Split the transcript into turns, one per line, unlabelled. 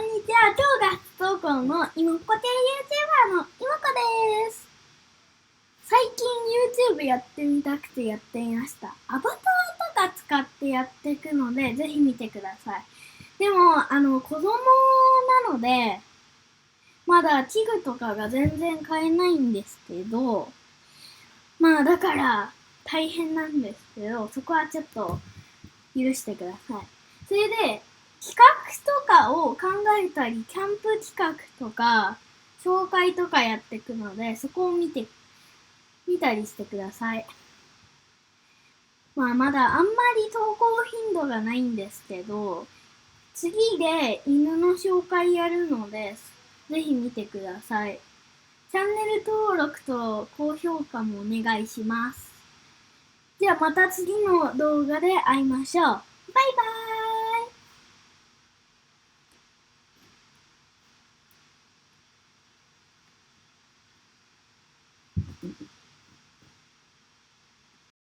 んにちは。今日が初投稿のいもっこ系 YouTuber のいもこです。最近 YouTube やってみたくてやってみました。アバターとか使ってやっていくので、ぜひ見てください。でも、子供なので、まだ器具とかが全然買えないんですけど、まあだから大変なんですけど、そこはちょっと許してください。それで、企画とかを考えたり、キャンプ企画とか、紹介とかやっていくので、そこを見たりしてください。まあ、まだあんまり投稿頻度がないんですけど、次で犬の紹介やるので、ぜひ見てください。チャンネル登録と高評価もお願いします。ではまた次の動画で会いましょう。バイバーイ。